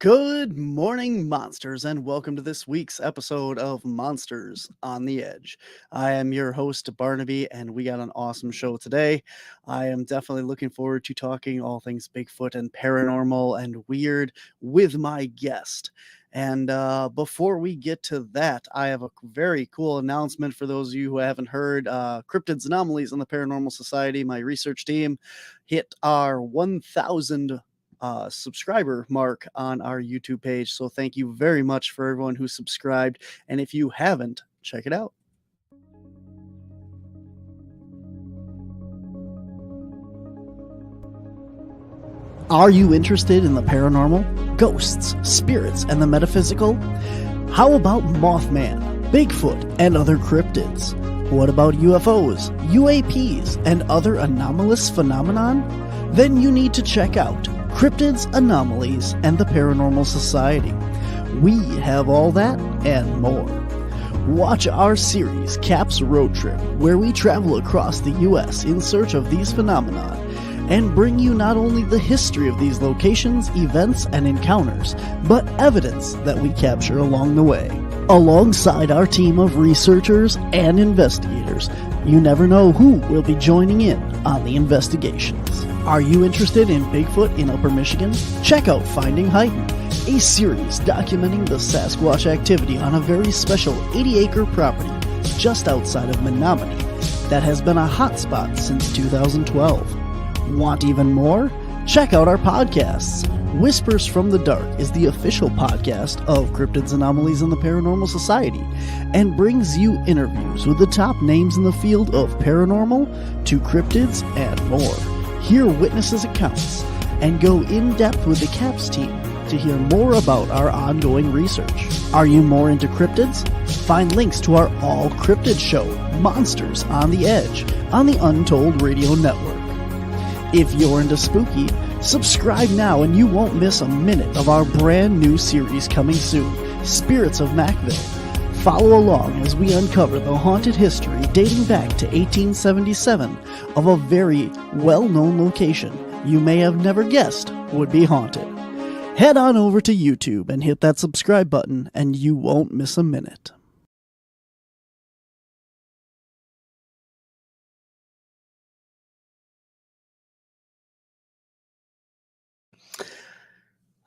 Good morning, monsters, and welcome to this week's episode of Monsters on the Edge. I am your host, Barnaby, and we got an awesome show today. I am definitely looking forward to talking all things Bigfoot and paranormal and weird with my guest. And before we get to that, I have a very cool announcement for those of you who haven't heard. Cryptids Anomalies on the Paranormal Society, my research team, hit our 1,000 subscriber mark on our YouTube page. So thank you very much for everyone who subscribed. And if you haven't, check it out. Are you interested in the paranormal, ghosts, spirits, and the metaphysical? How about Mothman, Bigfoot, and other cryptids? What about UFOs, UAPs, and other anomalous phenomenon? Then you need to check out Cryptids, Anomalies, and the Paranormal Society. We have all that and more. Watch our series, Caps Road Trip, where we travel across the U.S. in search of these phenomena and bring you not only the history of these locations, events, and encounters, but evidence that we capture along the way. Alongside our team of researchers and investigators, you never know who will be joining in on the investigations. Are you interested in Bigfoot in Upper Michigan? Check out Finding Heighton, a series documenting the Sasquatch activity on a very special 80-acre property just outside of Menominee that has been a hotspot since 2012. Want even more? Check out our podcasts. Whispers from the Dark is the official podcast of Cryptids, Anomalies, and the Paranormal Society and brings you interviews with the top names in the field of paranormal to cryptids and more. Hear witnesses' accounts and go in-depth with the CAPS team to hear more about our ongoing research. Are you more into cryptids? Find links to our all-cryptid show, Monsters on the Edge, on the Untold Radio Network. If you're into spooky, subscribe now and you won't miss a minute of our brand new series coming soon, Spirits of Macville. Follow along as we uncover the haunted history dating back to 1877 of a very well-known location you may have never guessed would be haunted. Head on over to YouTube and hit that subscribe button and you won't miss a minute.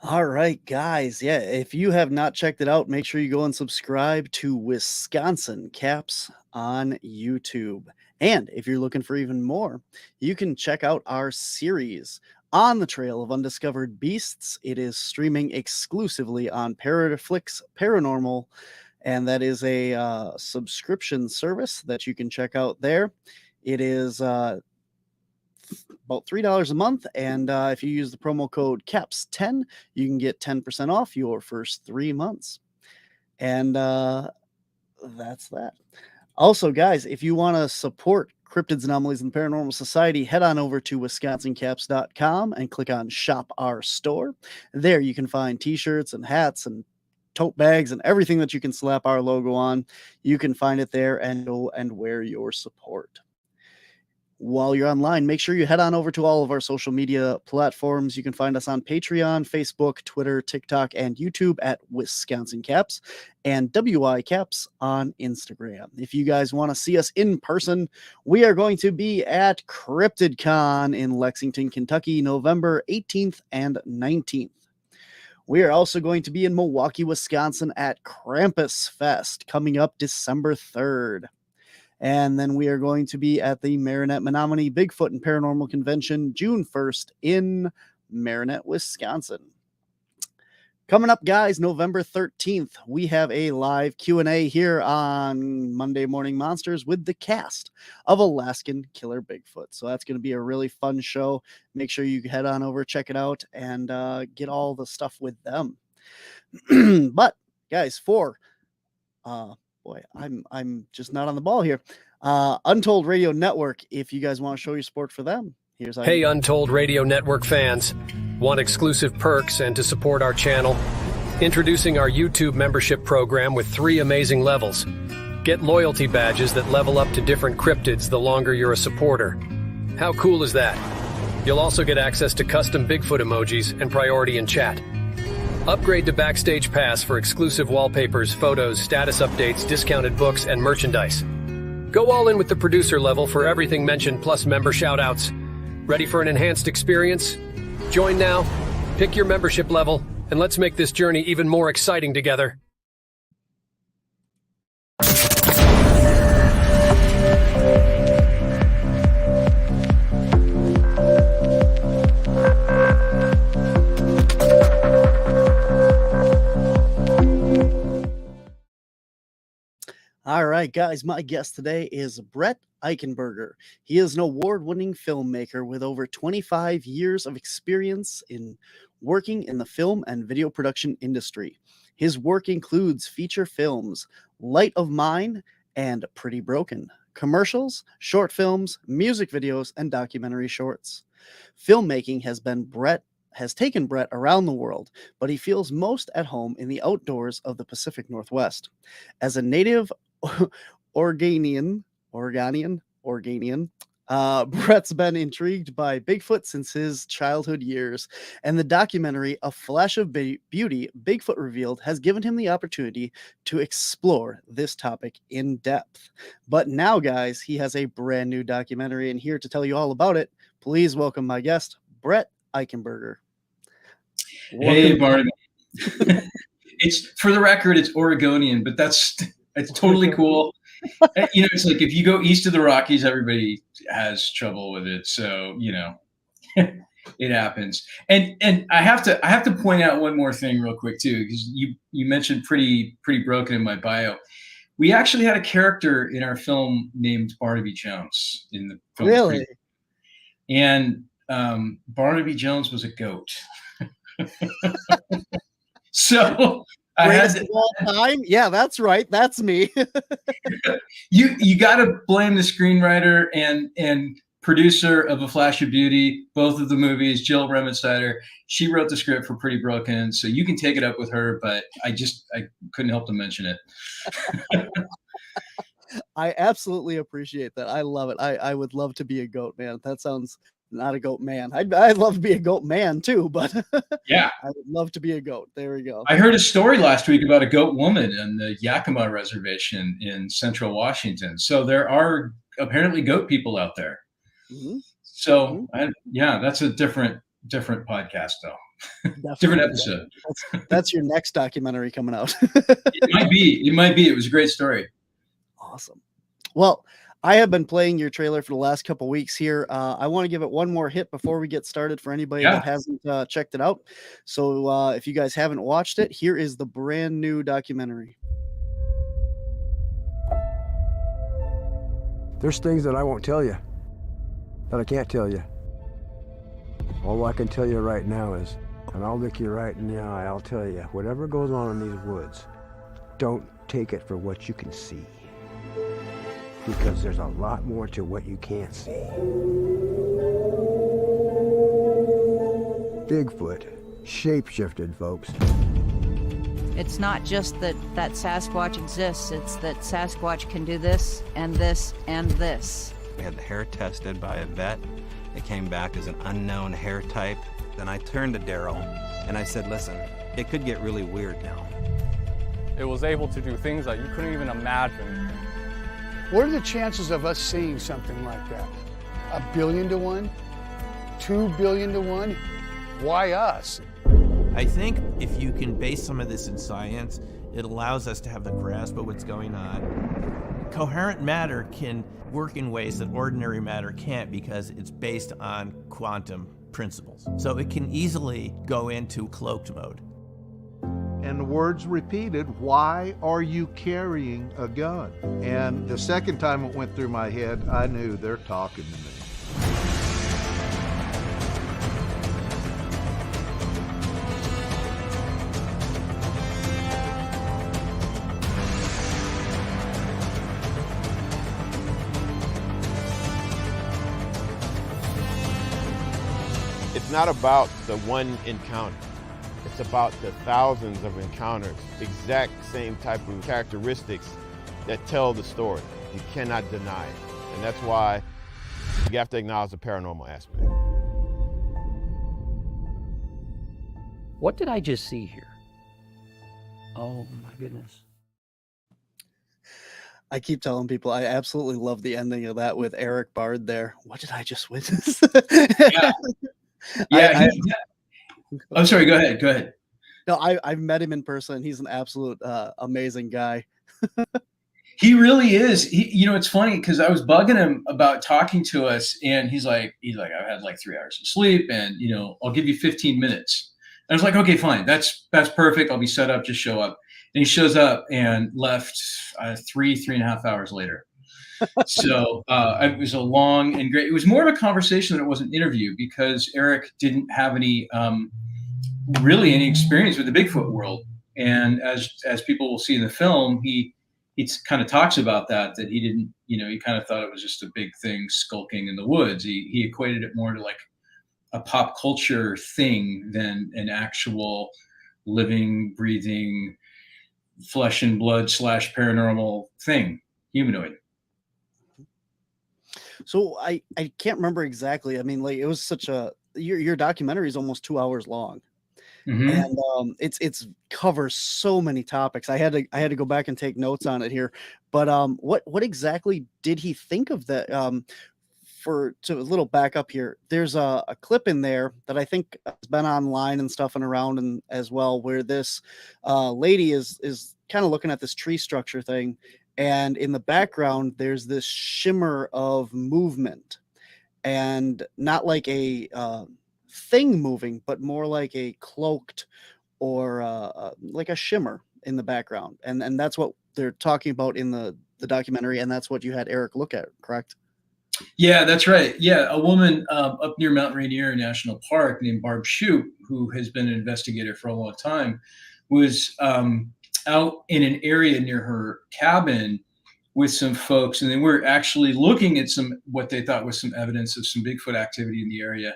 All right, guys. Yeah, if you have not checked it out, make sure you go and subscribe to Wisconsin Caps on YouTube. And if you're looking for even more, you can check out our series On the Trail of Undiscovered Beasts. It is streaming exclusively on Paraflix Paranormal, and that is a subscription service that you can check out there. It is about $3 a month, and if you use the promo code CAPS10, you can get 10% off your first 3 months. And that's that. Also, guys, if you want to support Cryptids, Anomalies, and the Paranormal Society, head on over to wisconsincaps.com and click on Shop Our Store. There you can find t-shirts and hats and tote bags and everything that you can slap our logo on. You can find it there and go and wear your support. While you're online, make sure you head on over to all of our social media platforms. You can find us on Patreon, Facebook, Twitter, TikTok, and YouTube at Wisconsin Caps and WI Caps on Instagram. If you guys want to see us in person, we are going to be at CryptidCon in Lexington, Kentucky, November 18th and 19th. We are also going to be in Milwaukee, Wisconsin at Krampus Fest coming up December 3rd. And then we are going to be at the Marinette Menominee Bigfoot and Paranormal Convention June 1st in Marinette, Wisconsin. Coming up, guys, November 13th, we have a live Q&A here on Monday Morning Monsters with the cast of Alaskan Killer Bigfoot. So that's going to be a really fun show. Make sure you head on over, check it out, and get all the stuff with them. But, guys, boy, I'm just not on the ball here. Untold Radio Network, if you guys want to show your support for them, here's how. Hey, Untold Radio Network fans. Want exclusive perks and to support our channel? Introducing our YouTube membership program with 3 amazing levels. Get loyalty badges that level up to different cryptids the longer you're a supporter. How cool is that? You'll also get access to custom Bigfoot emojis and priority in chat. Upgrade to Backstage Pass for exclusive wallpapers, photos, status updates, discounted books, and merchandise. Go all in with the producer level for everything mentioned plus member shoutouts. Ready for an enhanced experience? Join now, pick your membership level, and let's make this journey even more exciting together. All right, guys, my guest today is Brett Eichenberger. He is an award-winning filmmaker with over 25 years of experience in working in the film and video production industry. His work includes feature films, Light of Mine and Pretty Broken, commercials, short films, music videos, and documentary shorts. Filmmaking has taken Brett around the world, but he feels most at home in the outdoors of the Pacific Northwest. As a native Oregonian, Brett's been intrigued by Bigfoot since his childhood years, and the documentary A Flash of Beauty, Bigfoot Revealed, has given him the opportunity to explore this topic in depth. But now, guys, he has a brand new documentary, and here to tell you all about it, please welcome my guest, Brett Eichenberger. Hey, Barnaby. It's, for the record, it's Oregonian, but it's totally cool. You know, it's like if you go east of the Rockies, everybody has trouble with it. So, you know, it happens. And I have to point out one more thing real quick too, because you mentioned pretty broken in my bio. We actually had a character in our film named Barnaby Jones in the film. Really? And Barnaby Jones was a goat. So I had to, all time. Yeah, that's right. That's me. you got to blame the screenwriter and producer of A Flash of Beauty, both of the movies, Jill Remensteiner. She wrote the script for Pretty Broken, so you can take it up with her. But I couldn't help to mention it. I absolutely appreciate that. I love it. I would love to be a goat, man. That sounds not a goat man. I'd love to be a goat man too, but yeah, I would love to be a goat. There we go. I heard a story last week about a goat woman in the Yakima Reservation in central Washington. So there are apparently goat people out there. Mm-hmm. So that's a different podcast though. Different episode. That's your next documentary coming out. It might be. It was a great story. Awesome. Well, I have been playing your trailer for the last couple weeks here. I want to give it one more hit before we get started for anybody that hasn't checked it out. So if you guys haven't watched it, here is the brand new documentary. There's things that I won't tell you, that I can't tell you. All I can tell you right now is, and I'll look you right in the eye, I'll tell you, whatever goes on in these woods, don't take it for what you can see. Because there's a lot more to what you can't see. Bigfoot, shapeshifted, folks. It's not just that Sasquatch exists, it's that Sasquatch can do this and this and this. We had the hair tested by a vet. It came back as an unknown hair type. Then I turned to Daryl and I said, listen, it could get really weird now. It was able to do things that you couldn't even imagine. What are the chances of us seeing something like that? 1 billion to 1? 2 billion to 1? Why us? I think if you can base some of this in science, it allows us to have the grasp of what's going on. Coherent matter can work in ways that ordinary matter can't because it's based on quantum principles. So it can easily go into cloaked mode. And the words repeated, why are you carrying a gun? And the second time it went through my head, I knew they're talking to me. It's not about the one encounter. It's about the thousands of encounters, exact same type of characteristics that tell the story. You cannot deny it. And that's why you have to acknowledge the paranormal aspect. What did I just see here? Oh my goodness. I keep telling people I absolutely love the ending of that with Eric Bard there. What did I just witness? Yeah. Yeah. I'm sorry. Go ahead. Go ahead. No, I've met him in person. He's an absolute amazing guy. He really is. It's funny because I was bugging him about talking to us, and he's like, I've had like 3 hours of sleep, and I'll give you 15 minutes. And I was like, okay, fine, that's perfect. I'll be set up. Just show up. And he shows up and left 3.5 hours later. So it was a long and great. It was more of a conversation than it was an interview because Eric didn't have any really any experience with the Bigfoot world, and as people will see in the film, he kind of talks about that he didn't, he kind of thought it was just a big thing skulking in the woods. He equated it more to like a pop culture thing than an actual living, breathing, flesh and blood / paranormal thing, humanoid. So I can't remember exactly. I mean, like it was such a your documentary is almost 2 hours long. Mm-hmm. And it's covers so many topics. I had to go back and take notes on it here. But what exactly did he think of that? To a little back up here, there's a clip in there that I think has been online and stuff and around and as well, where this lady is kind of looking at this tree structure thing, and in the background there's this shimmer of movement, and not like a thing moving, but more like a cloaked or like a shimmer in the background, and that's what they're talking about in the documentary, and that's what you had Eric look at, correct? Yeah, that's right. Yeah, a woman up near Mount Rainier National Park named Barb Shoup, who has been an investigator for a long time, was out in an area near her cabin with some folks, and they were actually looking at what they thought was some evidence of some Bigfoot activity in the area.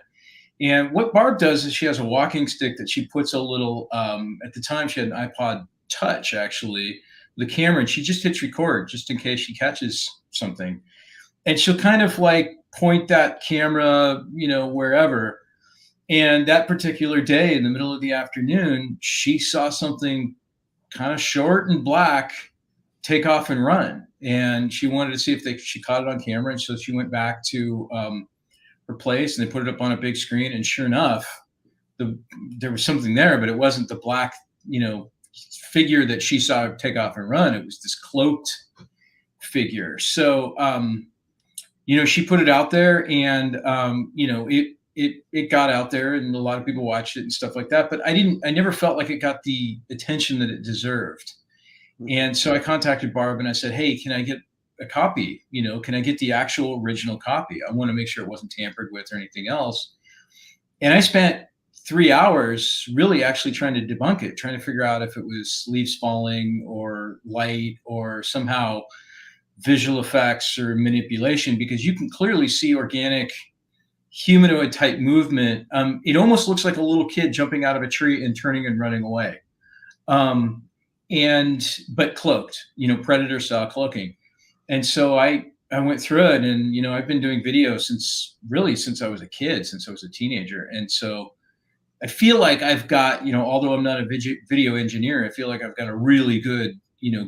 And what Barb does is she has a walking stick that she puts a little, at the time she had an iPod Touch actually, the camera, and she just hits record just in case she catches something. And she'll kind of like point that camera, wherever. And that particular day in the middle of the afternoon, she saw something kind of short and black take off and run. And she wanted to see if she caught it on camera. And so she went back to her place and they put it up on a big screen. And sure enough, there was something there, but it wasn't the black, figure that she saw take off and run. It was this cloaked figure. So, she put it out there, and it got out there, and a lot of people watched it and stuff like that. But I never felt like it got the attention that it deserved. And so I contacted Barb and I said, "Hey, can I get a copy? Can I get the actual original copy? I want to make sure it wasn't tampered with or anything else." And I spent 3 hours really actually trying to debunk it, trying to figure out if it was leaves falling or light or somehow visual effects or manipulation, because you can clearly see organic humanoid type movement. It almost looks like a little kid jumping out of a tree and turning and running away. But cloaked, predator style cloaking. And so I went through it, and, I've been doing video since I was a kid, since I was a teenager. And so I feel like I've got, although I'm not a video engineer, I feel like I've got a really good,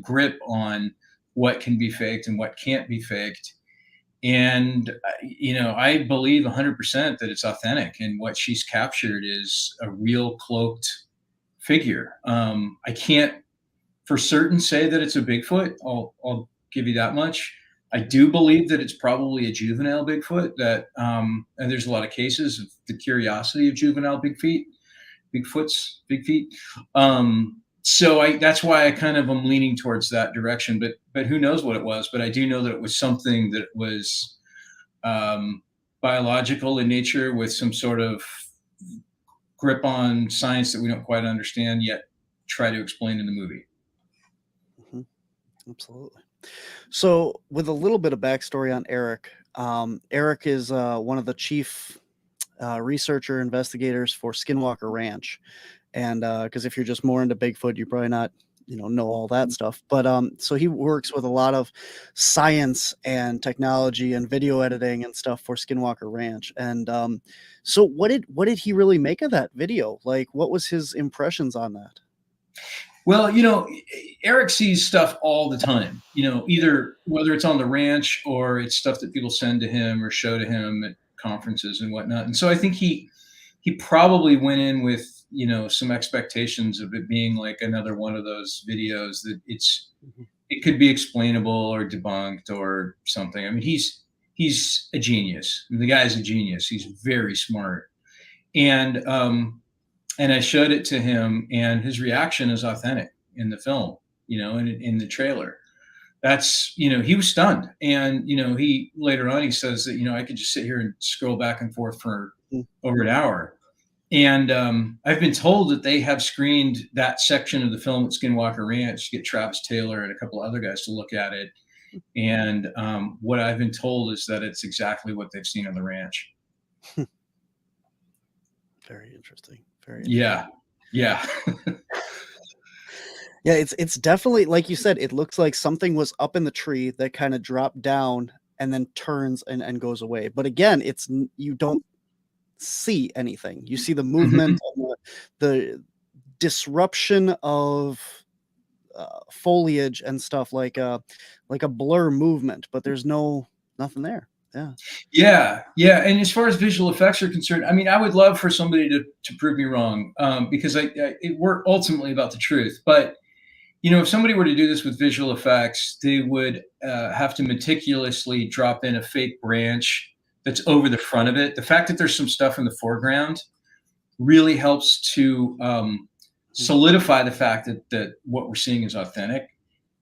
grip on what can be faked and what can't be faked. And, I believe 100% that it's authentic, and what she's captured is a real cloaked figure. I can't for certain say that it's a Bigfoot. I'll give you that much. I do believe that it's probably a juvenile Bigfoot and there's a lot of cases of the curiosity of juvenile big feet. So that's why I kind of am leaning towards that direction, but who knows what it was, but I do know that it was something that was biological in nature with some sort of grip on science that we don't quite understand yet try to explain in the movie. Mm-hmm. Absolutely. So with a little bit of backstory on Eric, Eric is one of the chief researcher investigators for Skinwalker Ranch. And because if you're just more into Bigfoot, you're probably not know all that stuff. But so he works with a lot of science and technology and video editing and stuff for Skinwalker Ranch. And so what did he really make of that video? Like, what was his impressions on that? Well, Eric sees stuff all the time, either whether it's on the ranch or it's stuff that people send to him or show to him at conferences and whatnot. And so I think he probably went in with, some expectations of it being like another one of those videos that it could be explainable or debunked or something. I mean, he's a genius. I mean, the guy's a genius. He's very smart. And I showed it to him, and his reaction is authentic in the film, in the trailer. That's, he was stunned. And, he later on, he says that, I could just sit here and scroll back and forth for over an hour. And I've been told that they have screened that section of the film at Skinwalker Ranch to get Travis Taylor and a couple of other guys to look at it. And what I've been told is that it's exactly what they've seen on the ranch. Very interesting. Yeah. Yeah. Yeah, it's definitely, like you said, it looks like something was up in the tree that kind of dropped down and then turns and goes away. But again, you don't see anything. You see the movement, and the disruption of foliage and stuff, like a blur movement, but there's nothing there. Yeah. And as far as visual effects are concerned, I mean, I would love for somebody to prove me wrong, because we're ultimately about the truth. But if somebody were to do this with visual effects, they would have to meticulously drop in a fake branch that's over the front of it. The fact that there's some stuff in the foreground really helps to solidify the fact that what we're seeing is authentic,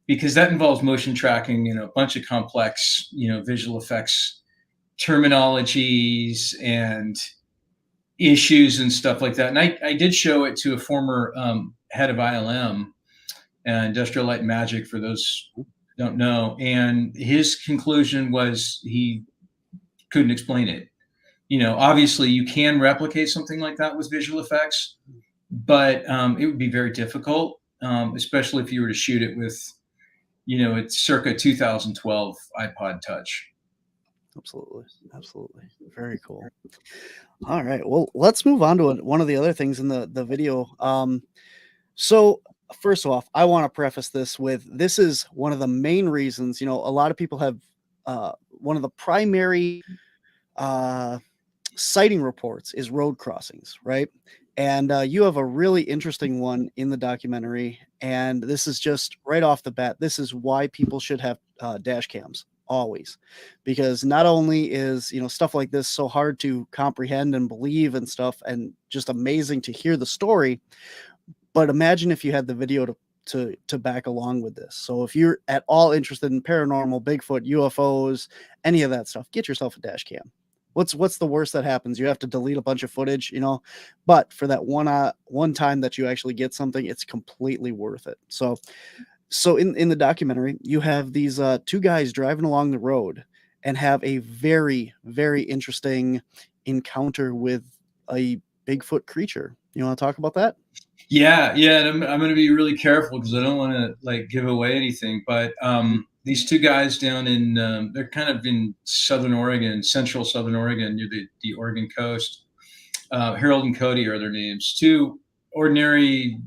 because that involves motion tracking, a bunch of complex, visual effects terminologies and issues and stuff like that. And I did show it to a former head of ILM, Industrial Light and Magic, for those who don't know. And his conclusion was he couldn't explain it. Obviously you can replicate something like that with visual effects, but it would be very difficult, especially if you were to shoot it with, it's circa 2012 iPod Touch. Absolutely. Very cool. All right. Well, let's move on to one of the other things in the video. So first off, I want to preface this with, this is one of the main reasons, a lot of people have one of the primary sighting reports is road crossings, right? And you have a really interesting one in the documentary. And this is just right off the bat, this is why people should have dash cams always, because not only is, stuff like this so hard to comprehend and believe and stuff, and just amazing to hear the story, but imagine if you had the video to back along with this. So if you're at all interested in paranormal, Bigfoot, UFOs, any of that stuff, get yourself a dash cam. What's the worst that happens? You have to delete a bunch of footage, but for that one time that you actually get something, it's completely worth it. So in the documentary, you have these two guys driving along the road and have a very, very interesting encounter with a Bigfoot creature. You want to talk about that? Yeah. And I'm going to be really careful because I don't want to give away anything. But these two guys down in, they're kind of in Southern Oregon, central Southern Oregon, near the Oregon coast. Harold and Cody are their names. Two ordinary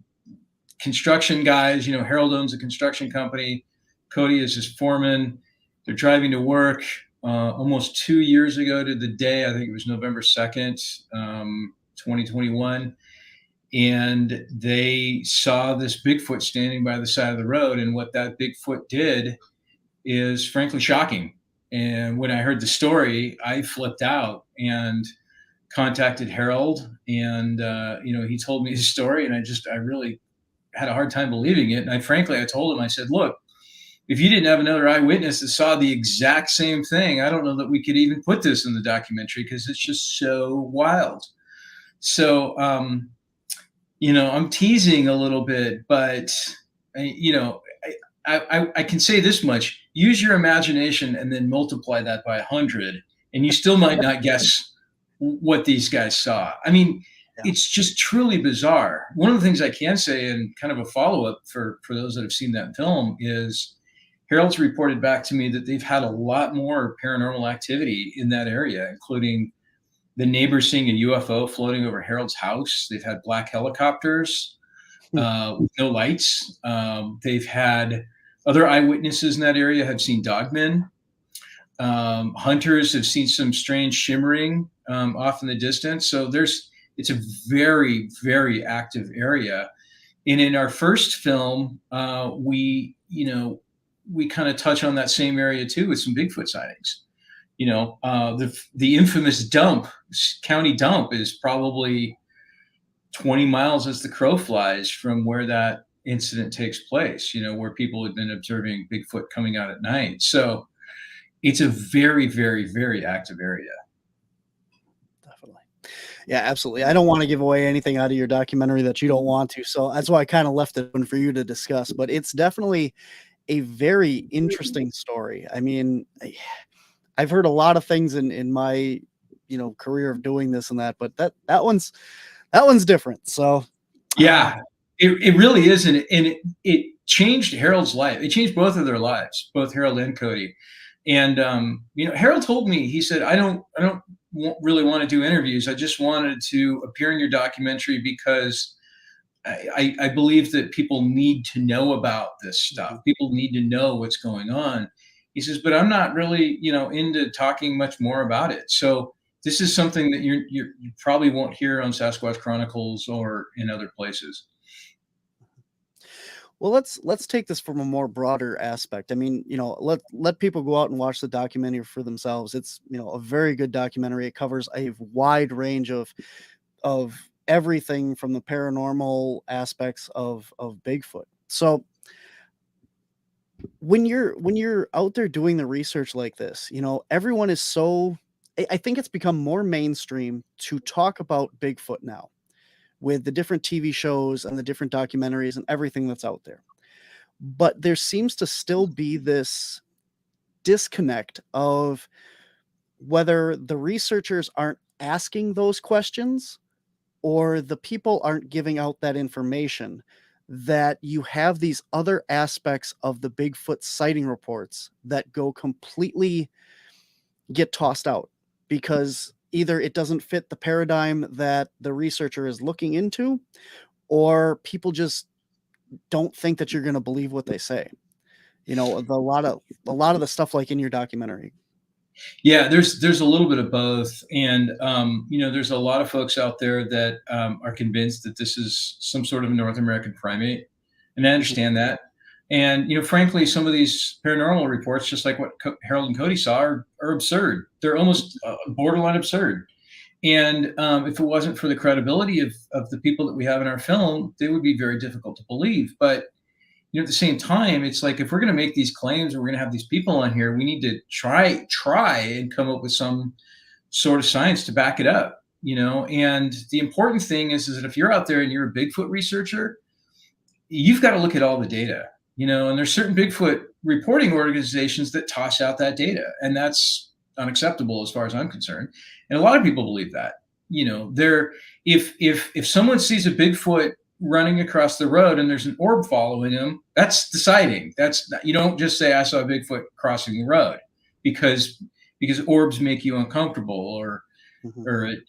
construction guys. Harold owns a construction company. Cody is his foreman. They're driving to work almost 2 years ago to the day. I think it was November 2nd, 2021. And they saw this Bigfoot standing by the side of the road. And what that Bigfoot did is frankly shocking. And when I heard the story, I flipped out and contacted Harold. And, he told me his story. And I really had a hard time believing it. And I told him, I said, look, if you didn't have another eyewitness that saw the exact same thing, I don't know that we could even put this in the documentary because it's just so wild. So, I'm teasing a little bit, but I can say this much: use your imagination and then multiply that by 100, and you still might not guess what these guys saw. I mean, it's just truly bizarre. One of the things I can say, and kind of a follow-up for those that have seen that film, is Harold's reported back to me that they've had a lot more paranormal activity in that area, including the neighbors seeing a UFO floating over Harold's house. They've had black helicopters with no lights. They've had other eyewitnesses in that area have seen dogmen. Hunters have seen some strange shimmering off in the distance. So it's a very, very active area. And in our first film, we kind of touch on that same area too with some Bigfoot sightings. The infamous county dump is probably 20 miles as the crow flies from where that incident takes place, where people had been observing Bigfoot coming out at night. So it's a very, very, very active area. Definitely. Yeah, absolutely. I don't want to give away anything out of your documentary that you don't want to. So that's why I kind of left it open for you to discuss. But it's definitely a very interesting story. I mean, I've heard a lot of things in my career of doing this and that, but that one's different. So yeah, it really is, and it changed Harold's life. It changed both of their lives, both Harold and Cody. And Harold told me, he said, I don't really want to do interviews. I just wanted to appear in your documentary because I believe that people need to know about this stuff. People need to know what's going on. He says, but I'm not really, into talking much more about it. So this is something that you probably won't hear on Sasquatch Chronicles or in other places. Well, let's take this from a more broader aspect. I mean, let people go out and watch the documentary for themselves. It's, a very good documentary. It covers a wide range of everything from the paranormal aspects of Bigfoot. So when you're out there doing the research like this, everyone is I think it's become more mainstream to talk about Bigfoot now, with the different TV shows and the different documentaries and everything that's out there. But there seems to still be this disconnect of whether the researchers aren't asking those questions or the people aren't giving out that information, that you have these other aspects of the Bigfoot sighting reports that get tossed out because either it doesn't fit the paradigm that the researcher is looking into, or people just don't think that you're going to believe what they say. A lot of the stuff like in your documentary. Yeah, there's a little bit of both. And, there's a lot of folks out there that are convinced that this is some sort of North American primate. And I understand that. And, frankly, some of these paranormal reports, just like what Harold and Cody saw, are absurd. They're almost borderline absurd. And if it wasn't for the credibility of the people that we have in our film, they would be very difficult to believe. But, at the same time, it's like, if we're going to make these claims, we're going to have these people on here, we need to try and come up with some sort of science to back it up, And the important thing is that if you're out there and you're a Bigfoot researcher, you've got to look at all the data. And there's certain Bigfoot reporting organizations that toss out that data, and that's unacceptable as far as I'm concerned. And a lot of people believe that. If someone sees a Bigfoot running across the road and there's an orb following him, that's the sighting. You don't just say I saw a Bigfoot crossing the road because orbs make you uncomfortable, or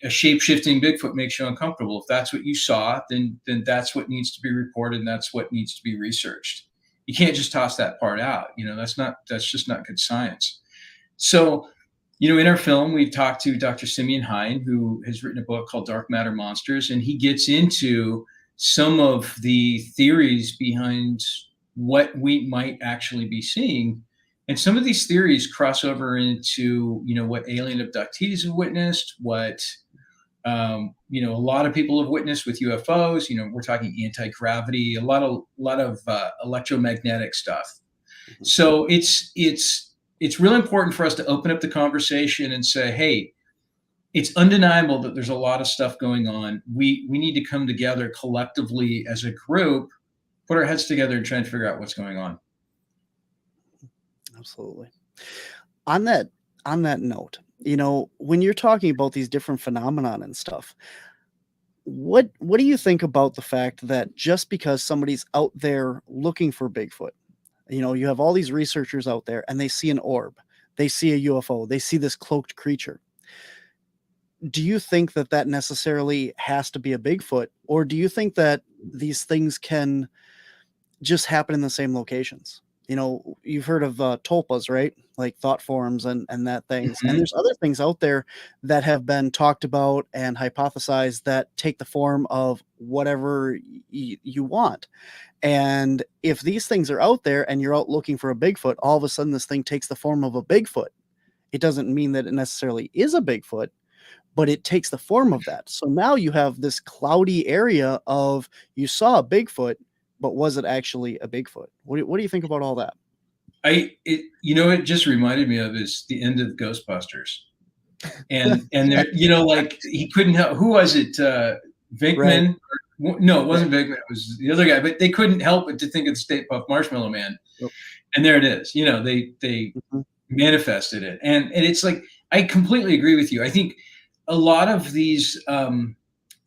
a shape-shifting Bigfoot makes you uncomfortable. If that's what you saw, then that's what needs to be reported, and that's what needs to be researched. You can't just toss that part out. That's just not good science. So, in our film, we've talked to Dr. Simeon Hine, who has written a book called Dark Matter Monsters, and he gets into some of the theories behind what we might actually be seeing. And some of these theories cross over into, what alien abductees have witnessed, what a lot of people have witnessed with UFOs. We're talking anti-gravity, a lot of electromagnetic stuff. So it's really important for us to open up the conversation and say, hey, it's undeniable that there's a lot of stuff going on. We need to come together collectively as a group, put our heads together and try and figure out what's going on. Absolutely. On that note, when you're talking about these different phenomenon and stuff, What do you think about the fact that just because somebody's out there looking for Bigfoot, you have all these researchers out there and they see an orb, they see a UFO, they see this cloaked creature. Do you think that that necessarily has to be a Bigfoot, or do you think that these things can just happen in the same locations? You've heard of tulpas, right? Like thought forms and that things. And there's other things out there that have been talked about and hypothesized that take the form of whatever you want. And if these things are out there and you're out looking for a Bigfoot, all of a sudden this thing takes the form of a Bigfoot. It doesn't mean that it necessarily is a Bigfoot, but it takes the form of that. So now you have this cloudy area of you saw a Bigfoot, but was it actually a Bigfoot? What do you think about all that? It just reminded me of is the end of Ghostbusters, and there, like he couldn't help. Who was it? Venkman? Right. No, it wasn't Venkman. It was the other guy. But they couldn't help but to think of the Stay Puft Marshmallow Man, and there it is. They manifested it, and it's like I completely agree with you. I think a lot of these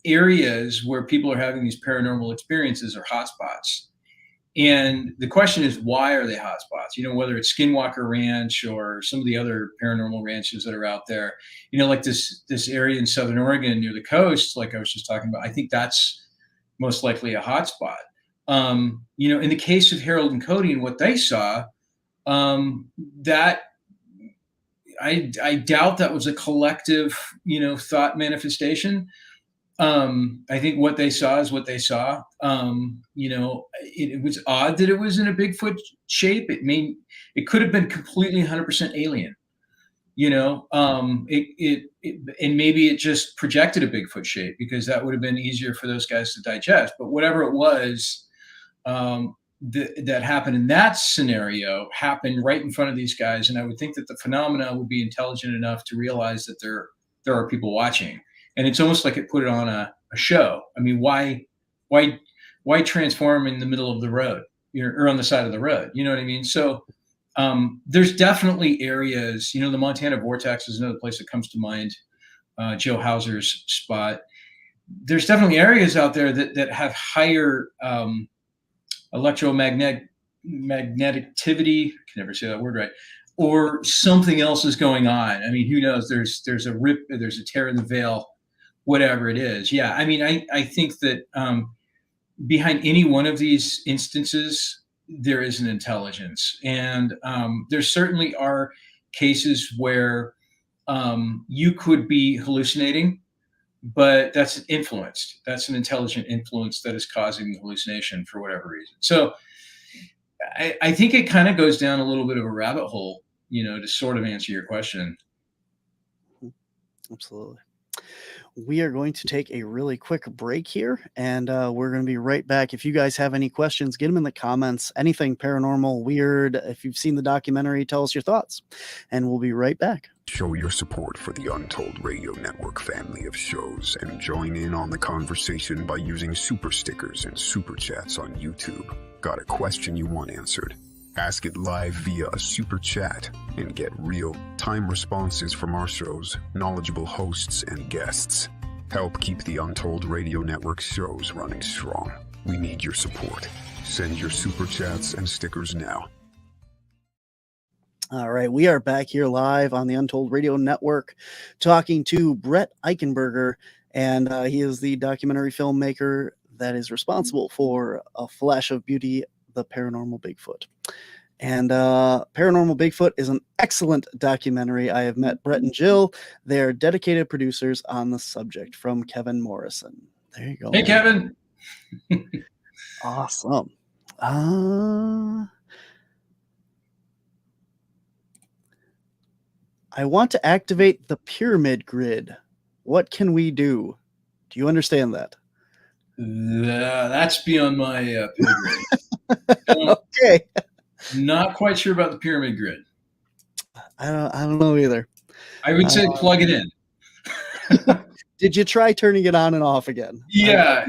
areas where people are having these paranormal experiences are hotspots. And the question is, why are they hotspots? Whether it's Skinwalker Ranch or some of the other paranormal ranches that are out there, like this area in Southern Oregon near the coast, like I was just talking about, I think that's most likely a hotspot. In the case of Harold and Cody and what they saw, that I doubt that was a collective, thought manifestation. I think what they saw is what they saw. It was odd that it was in a Bigfoot shape. It could have been completely 100% alien, and maybe it just projected a Bigfoot shape because that would have been easier for those guys to digest. But whatever it was, that happened in that scenario happened right in front of these guys. And I would think that the phenomena would be intelligent enough to realize that there are people watching. And it's almost like it put it on a show. I mean, why transform in the middle of the road, or on the side of the road? You know what I mean? So there's definitely areas, the Montana Vortex is another place that comes to mind, Joe Hauser's spot. There's definitely areas out there that have higher electromagnetic activity. I can never say that word right. Or something else is going on. I mean, who knows? There's a rip, there's a tear in the veil, whatever it is. Yeah, I mean, I think that behind any one of these instances, there is an intelligence. And there certainly are cases where you could be hallucinating, but that's influenced. That's an intelligent influence that is causing the hallucination for whatever reason. So I think it kind of goes down a little bit of a rabbit hole, to sort of answer your question. Absolutely. We are going to take a really quick break here, and we're going to be right back. If you guys have any questions, get them in the comments. Anything paranormal, weird. If you've seen the documentary, tell us your thoughts, and we'll be right back. Show your support for the Untold Radio Network family of shows and join in on the conversation by using super stickers and super chats on YouTube. Got a question you want answered? Ask it live via a super chat and get real-time responses from our show's knowledgeable hosts and guests. Help keep the Untold Radio Network shows running strong. We need your support. Send your super chats and stickers now. All right, we are back here live on the Untold Radio Network talking to Brett Eichenberger, and he is the documentary filmmaker that is responsible for A Flash of Beauty, the Paranormal Bigfoot. And Paranormal Bigfoot is an excellent documentary. I have met Brett and Jill. They're dedicated producers on the subject, from Kevin Morrison. There you go. Hey, Kevin. Awesome. I want to activate the pyramid grid. What can we do? Do you understand that? That's beyond my pay grade. Okay. Not quite sure about the pyramid grid. I don't know either. I would say plug it in. Did you try turning it on and off again? Yeah.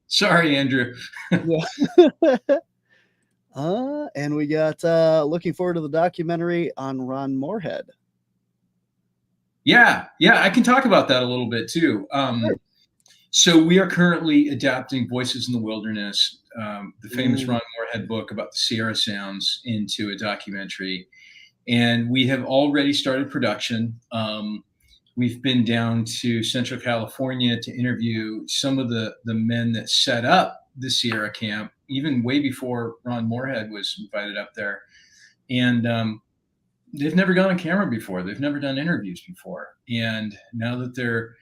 Sorry, Andrew. Yeah. And we got looking forward to the documentary on Ron Moorhead. Yeah, I can talk about that a little bit too. Sure. So we are currently adapting Voices in the Wilderness, the famous Ron Moorhead book about the Sierra Sounds, into a documentary. And we have already started production. We've been down to Central California to interview some of the men that set up the Sierra camp, even way before Ron Moorhead was invited up there. And they've never gone on camera before. They've never done interviews before. And now that they're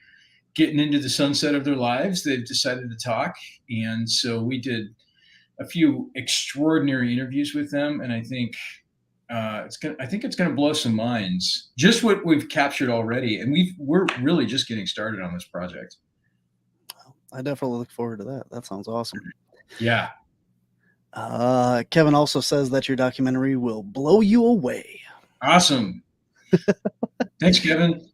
getting into the sunset of their lives, they've decided to talk. And so we did a few extraordinary interviews with them. And I think it's gonna blow some minds, just what we've captured already. And we're really just getting started on this project. I definitely look forward to that. That sounds awesome. Yeah. Kevin also says that your documentary will blow you away. Awesome. Thanks, Kevin.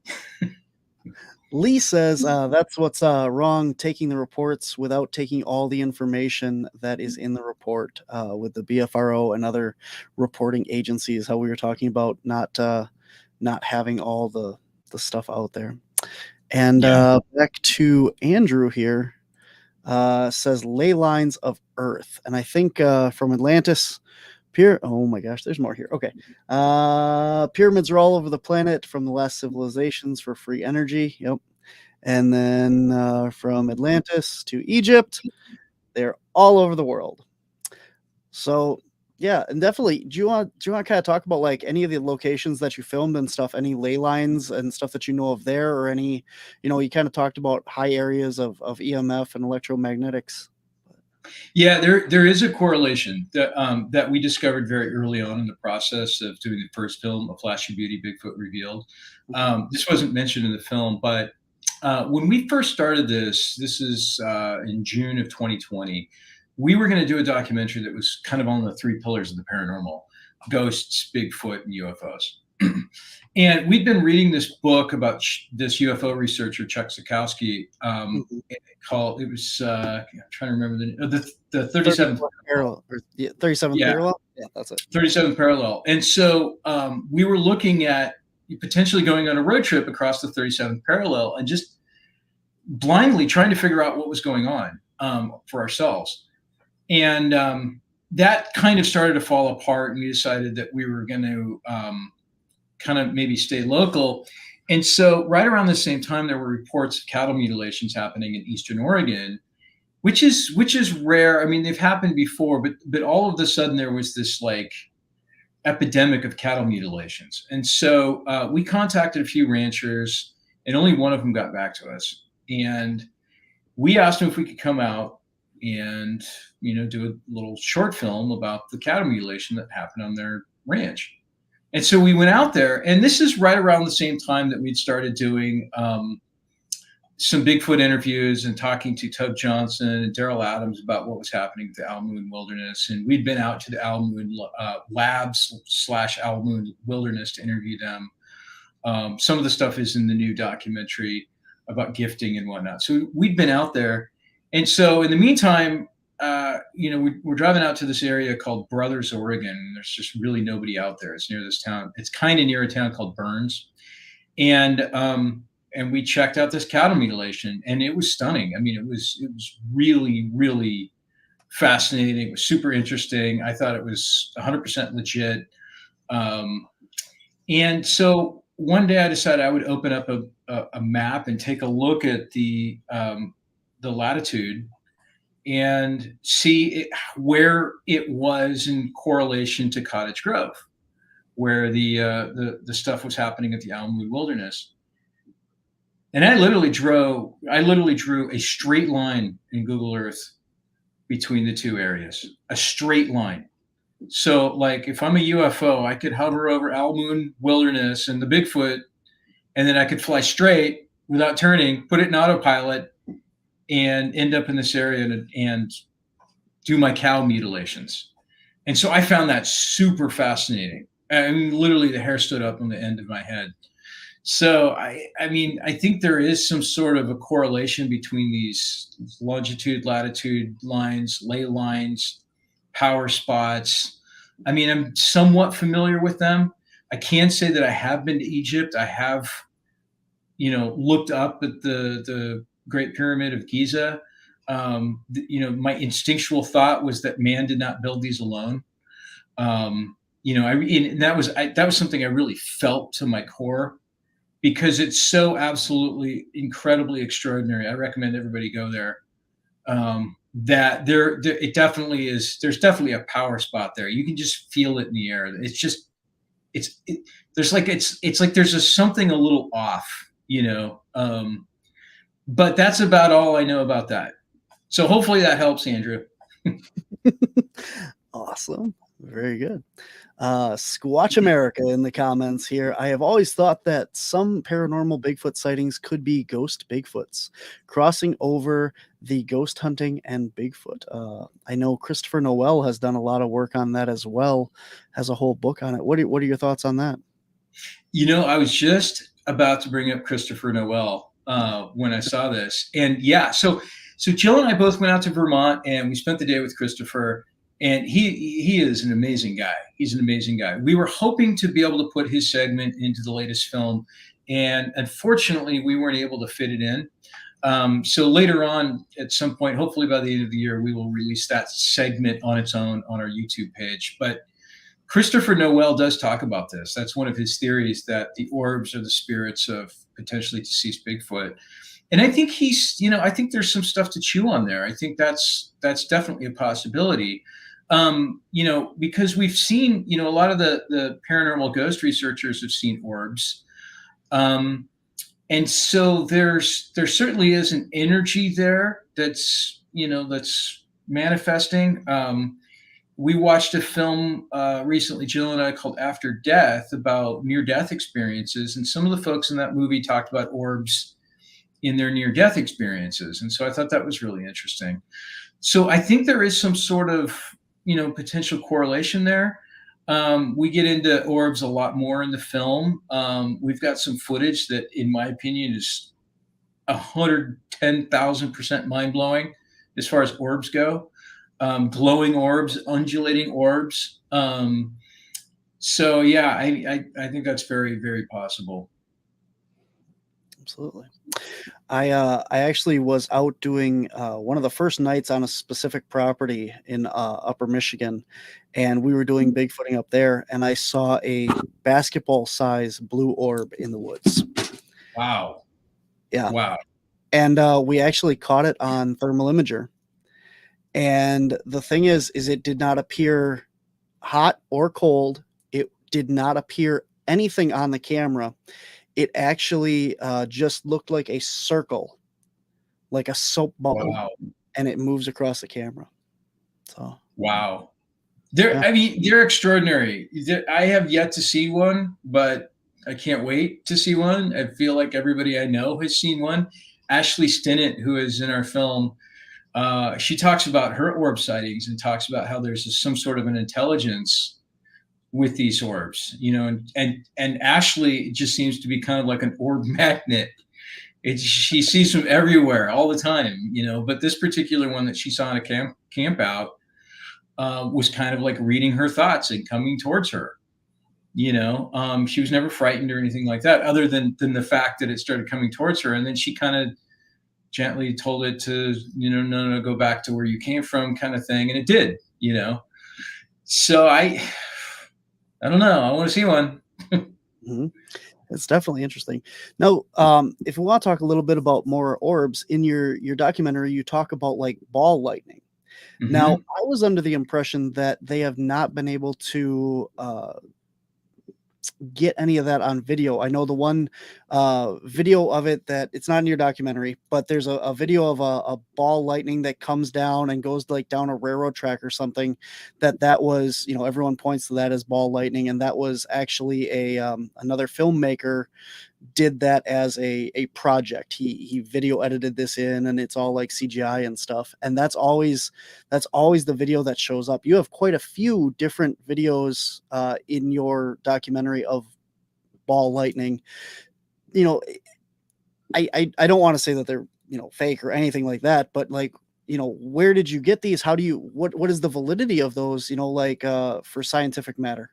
Lee says that's what's wrong, taking the reports without taking all the information that is in the report with the BFRO and other reporting agencies, how we were talking about not having all the stuff out there. And back to Andrew here, says ley lines of Earth. And I think from Atlantis, oh my gosh, there's more here. Okay. Pyramids are all over the planet from the last civilizations for free energy. Yep. And then from Atlantis to Egypt, they're all over the world. So yeah, and definitely, do you want to kind of talk about like any of the locations that you filmed and stuff, any ley lines and stuff that you know of there, or any, you kind of talked about high areas of EMF and electromagnetics. Yeah, there is a correlation that we discovered very early on in the process of doing the first film, A Flash of Beauty, Bigfoot Revealed. This wasn't mentioned in the film, but when we first started this is in June of 2020, we were going to do a documentary that was kind of on the three pillars of the paranormal: ghosts, Bigfoot, and UFOs. And we'd been reading this book about this UFO researcher, Chuck Sikowski, called, it was, I'm trying to remember the 37th parallel. 37th parallel? Yeah, that's it. 37th parallel. And so we were looking at potentially going on a road trip across the 37th parallel and just blindly trying to figure out what was going on for ourselves. And that kind of started to fall apart, and we decided that we were going to kind of maybe stay local. And so right around the same time, there were reports of cattle mutilations happening in Eastern Oregon, which is rare. I mean, they've happened before, but all of a sudden there was this like epidemic of cattle mutilations. And so we contacted a few ranchers, and only one of them got back to us. And we asked them if we could come out and, do a little short film about the cattle mutilation that happened on their ranch. And so we went out there, and this is right around the same time that we'd started doing some Bigfoot interviews and talking to Tug Johnson and Daryl Adams about what was happening at the Owl Moon Wilderness. And we'd been out to the Owl Moon labs / Owl Moon Wilderness to interview them. Some of the stuff is in the new documentary about gifting and whatnot. So we'd been out there. And so in the meantime, we're driving out to this area called Brothers, Oregon. And there's just really nobody out there. It's near this town. It's kind of near a town called Burns. And we checked out this cattle mutilation, and it was stunning. I mean, it was really, really fascinating. It was super interesting. I thought it was 100% legit. And so one day I decided I would open up a map and take a look at the latitude and see where it was in correlation to Cottage Grove, where the stuff was happening at the Owl Moon Wilderness. And I literally drew a straight line in Google Earth between the two areas, a straight line. So like if I'm a UFO, I could hover over Owl Moon Wilderness and the Bigfoot, and then I could fly straight without turning, put it in autopilot, and end up in this area and do my cow mutilations. And so I found that super fascinating. I mean, literally the hair stood up on the end of my head. So I think there is some sort of a correlation between these longitude, latitude lines, ley lines, power spots. I mean, I'm somewhat familiar with them. I can say that I have been to Egypt. I have, looked up at the Great Pyramid of Giza. My instinctual thought was that man did not build these alone. And that was something I really felt to my core, because it's so absolutely incredibly extraordinary. I recommend everybody go there. That it definitely is. There's definitely a power spot there. You can just feel it in the air. It's just, there's like there's something a little off, but that's about all I know about that. So hopefully that helps, Andrew. Awesome. Very good. Squatch America in the comments here. I have always thought that some paranormal Bigfoot sightings could be ghost Bigfoots crossing over the ghost hunting and Bigfoot. I know Christopher Noel has done a lot of work on that as well, has a whole book on it. What are your thoughts on that? I was just about to bring up Christopher Noel when I saw this. And yeah, so Jill and I both went out to Vermont and we spent the day with Christopher. And he is an amazing guy. He's an amazing guy. We were hoping to be able to put his segment into the latest film, and unfortunately, we weren't able to fit it in. So later on, at some point, hopefully by the end of the year, we will release that segment on its own on our YouTube page. But Christopher Noel does talk about this. That's one of his theories, that the orbs are the spirits of potentially deceased Bigfoot. And I think I think there's some stuff to chew on there. I think that's definitely a possibility. Because we've seen, a lot of the paranormal ghost researchers have seen orbs. And so there certainly is an energy there that's manifesting. We watched a film recently, Jill and I, called After Death, about near-death experiences. And some of the folks in that movie talked about orbs in their near-death experiences. And so I thought that was really interesting. So I think there is some sort of potential correlation there. We get into orbs a lot more in the film. We've got some footage that, in my opinion, is 110,000% mind-blowing as far as orbs go. Glowing orbs, undulating orbs. So yeah, I think that's very, very possible. Absolutely. I actually was out doing one of the first nights on a specific property in Upper Michigan, and we were doing Bigfooting up there, and I saw a basketball-size blue orb in the woods. Wow. Yeah. Wow. And we actually caught it on thermal imager. And the thing is it did not appear hot or cold. It did not appear anything on the camera. It actually just looked like a circle, like a soap bubble, wow. And it moves across the camera. So wow, they're extraordinary. I have yet to see one, but I can't wait to see one. I feel like everybody I know has seen one. Ashley Stinnett, who is in our film, she talks about her orb sightings and talks about how there's some sort of an intelligence with these orbs, and Ashley just seems to be kind of like an orb magnet. She sees them everywhere all the time, but this particular one that she saw in a camp out was kind of like reading her thoughts and coming towards her. She was never frightened or anything like that, other than the fact that it started coming towards her. And then she kind of gently told it to, no, go back to where you came from, kind of thing. And it did, so I don't know. I want to see one. Mm-hmm. It's definitely interesting. Now, if we want to talk a little bit about more orbs, in your documentary, you talk about like ball lightning. Mm-hmm. Now, I was under the impression that they have not been able to get any of that on video. I know the one video of it that it's not in your documentary, but there's a video of a ball lightning that comes down and goes like down a railroad track or something. That was, everyone points to that as ball lightning, and that was actually another filmmaker did that as a project. He video edited this in, and it's all like CGI and stuff. And that's always the video that shows up. You have quite a few different videos in your documentary of ball lightning. I don't want to say that they're fake or anything like that, but like, where did you get these? How do you what is the validity of those, for scientific matter?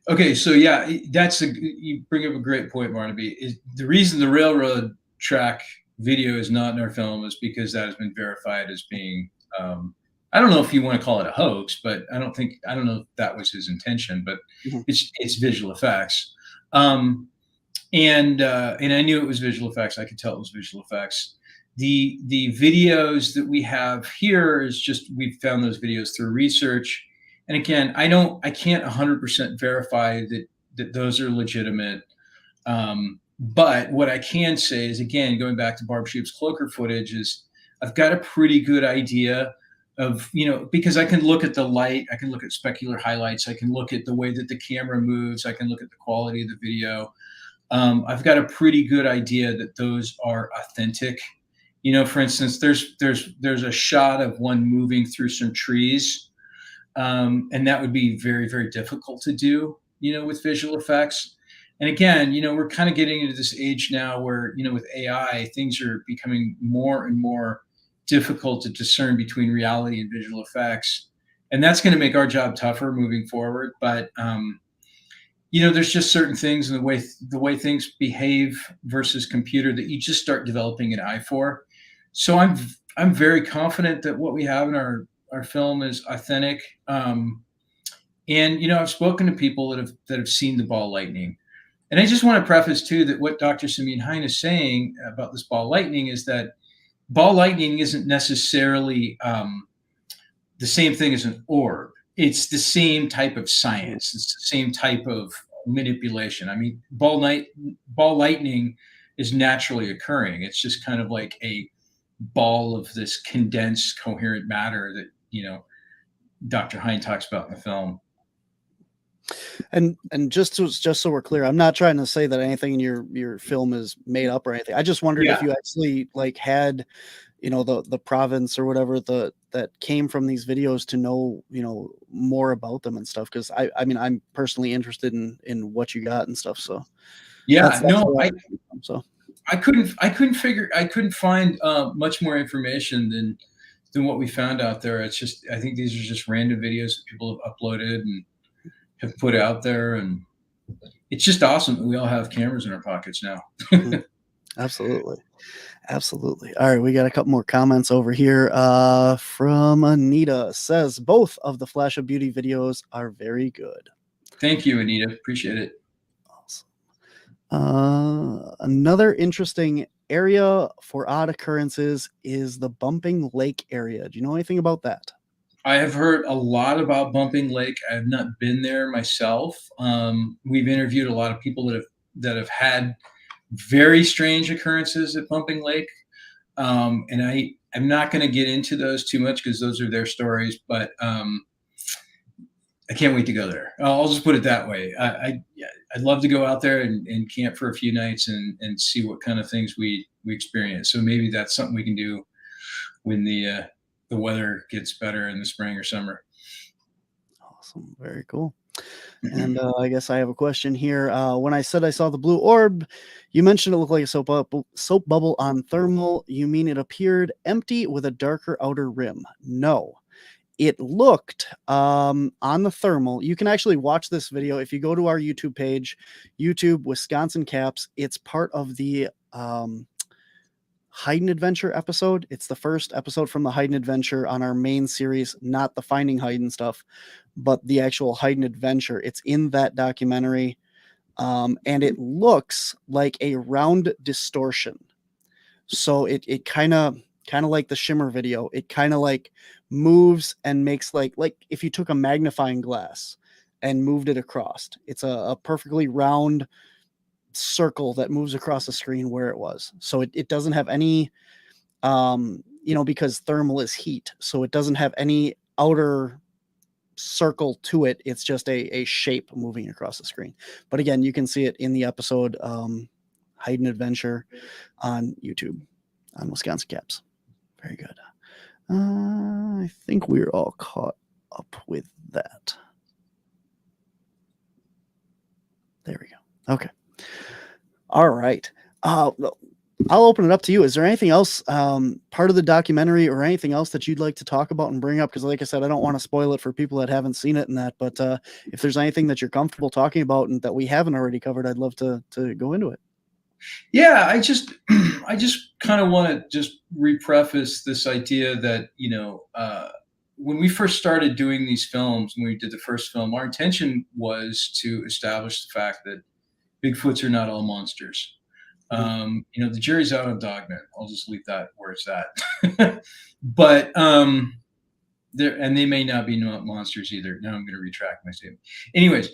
Okay, so yeah, you bring up a great point, Barnaby. Is the reason the railroad track video is not in our film is because that has been verified as being, I don't know if you want to call it a hoax, but I don't know if that was his intention, but it's visual effects. And I knew it was visual effects. I could tell it was visual effects. The videos that we have here is just, we found those videos through research. And again, I can't 100% verify that those are legitimate. But what I can say is, again, going back to Barb Shoop's cloaker footage, is I've got a pretty good idea of, because I can look at the light, I can look at specular highlights, I can look at the way that the camera moves, I can look at the quality of the video. I've got a pretty good idea that those are authentic. For instance, there's a shot of one moving through some trees, and that would be very, very difficult to do, with visual effects. And again, we're kind of getting into this age now where, with AI, things are becoming more and more difficult to discern between reality and visual effects. And that's going to make our job tougher moving forward. But, there's just certain things in the way things behave versus computer that you just start developing an eye for. So I'm very confident that what we have in our film is authentic. And, I've spoken to people that have seen the ball lightning. And I just want to preface too that what Dr. Simeon Hein is saying about this ball lightning is that ball lightning isn't necessarily the same thing as an orb. It's the same type of science. It's the same type of manipulation. I mean, ball lightning is naturally occurring. It's just kind of like a ball of this condensed, coherent matter that, Dr. Hein talks about in the film. And just so we're clear, I'm not trying to say that anything in your film is made up or anything. I just wondered if you actually had, the province or whatever that came from these videos to know, more about them and stuff. Because I mean, I'm personally interested in what you got and stuff. So I couldn't find much more information than what we found out there. It's just, I think these are just random videos that people have uploaded and have put out there, and it's just awesome that we all have cameras in our pockets now. Absolutely. All right, we got a couple more comments over here from Anita. Says both of the Flash of Beauty videos are very good. Thank you, Anita. Appreciate it. Awesome. Another interesting area for odd occurrences is the Bumping Lake area. Do you know anything about that? I have heard a lot about Bumping Lake. I have not been there myself. We've interviewed a lot of people that have had very strange occurrences at Bumping Lake. And I'm not going to get into those too much because those are their stories, but I can't wait to go there. I'll just put it that way. I'd love to go out there and camp for a few nights and see what kind of things we experience. So maybe that's something we can do when the weather gets better in the spring or summer. Awesome. Very cool. And I guess I have a question here. When I said I saw the blue orb, you mentioned it looked like a soap bubble on thermal. You mean it appeared empty with a darker outer rim? No. It looked on the thermal. You can actually watch this video if you go to our YouTube page, YouTube Wisconsin Caps. It's part of the Hide and Adventure episode. It's the first episode from the Hide and Adventure on our main series, not the Finding Hide and stuff, but the actual Hide and Adventure. It's in that documentary, and it looks like a round distortion. So it kind of like the Shimmer video. It kind of like moves and makes like if you took a magnifying glass and moved it across. It's a perfectly round circle that moves across the screen where it was. So it doesn't have any, because thermal is heat. So it doesn't have any outer circle to it. It's just a shape moving across the screen. But again, you can see it in the episode Hide and Adventure on YouTube on Wisconsin Caps. Very good. I think we're all caught up with that. There we go. Okay. All right. I'll open it up to you. Is there anything else, part of the documentary or anything else that you'd like to talk about and bring up? Because like I said, I don't want to spoil it for people that haven't seen it and that, but if there's anything that you're comfortable talking about and that we haven't already covered, I'd love to go into it. Yeah, I just kind of want to just repreface this idea that, when we first started doing these films, when we did the first film, our intention was to establish the fact that Bigfoots are not all monsters. The jury's out on Dogman. I'll just leave that where it's at. But they may not be monsters either. Now I'm going to retract my statement. Anyways,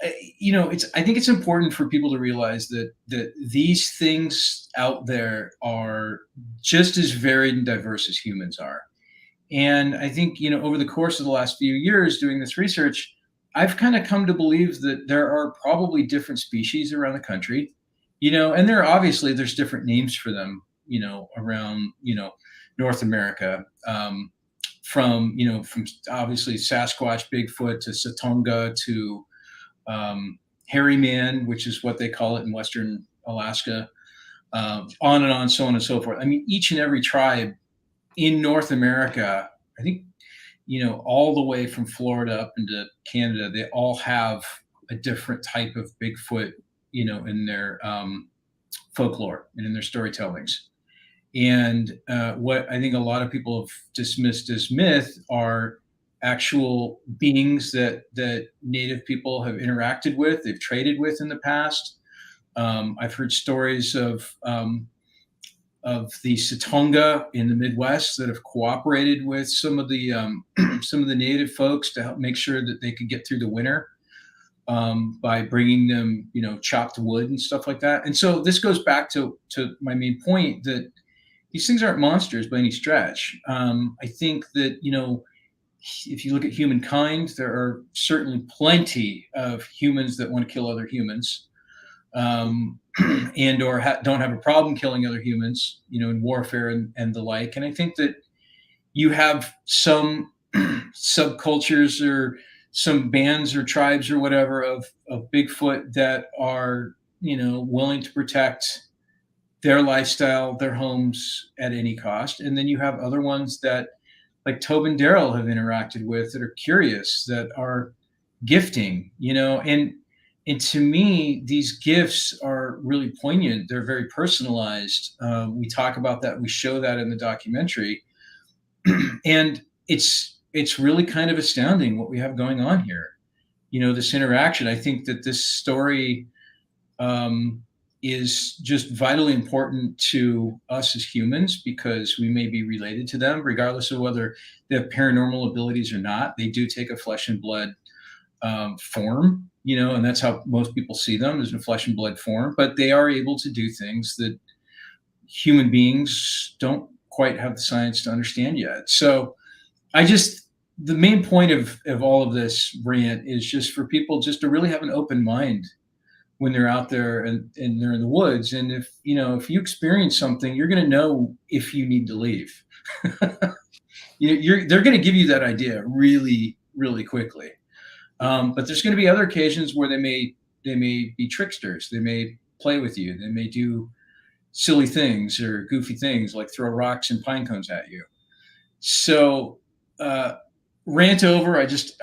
I think it's important for people to realize that these things out there are just as varied and diverse as humans are. And I think, over the course of the last few years doing this research, I've kind of come to believe that there are probably different species around the country, and there's different names for them, around, North America, from obviously Sasquatch, Bigfoot to ci'tonga to hairy man, which is what they call it in Western Alaska, on and on, so on and so forth. I mean, each and every tribe in North America, I think, all the way from Florida up into Canada, they all have a different type of Bigfoot, in their folklore and in their storytellings. And what I think a lot of people have dismissed as myth are actual beings that Native people have interacted with, they've traded with in the past. I've heard stories of the ci'tonga in the Midwest that have cooperated with some of the Native folks to help make sure that they could get through the winter, by bringing them, chopped wood and stuff like that. And so this goes back to my main point that these things aren't monsters by any stretch. I think that, if you look at humankind, there are certainly plenty of humans that want to kill other humans, and or don't have a problem killing other humans, in warfare and the like. And I think that you have some subcultures or some bands or tribes or whatever of Bigfoot that are, willing to protect their lifestyle, their homes at any cost. And then you have other ones that, like Tobin Darrell, have interacted with, that are curious, that are gifting, and to me, these gifts are really poignant. They're very personalized. We talk about that. We show that in the documentary, and it's really kind of astounding what we have going on here. This interaction. I think that this story is just vitally important to us as humans because we may be related to them, regardless of whether they have paranormal abilities or not. They do take a flesh and blood form, and that's how most people see them, as in flesh and blood form. But they are able to do things that human beings don't quite have the science to understand yet. So the main point of all of this rant is just for people just to really have an open mind when they're out there and they're in the woods. And if you experience something, you're going to know if you need to leave. They're going to give you that idea really, really quickly. But there's going to be other occasions where they may be tricksters. They may play with you. They may do silly things or goofy things like throw rocks and pine cones at you. So rant over. I just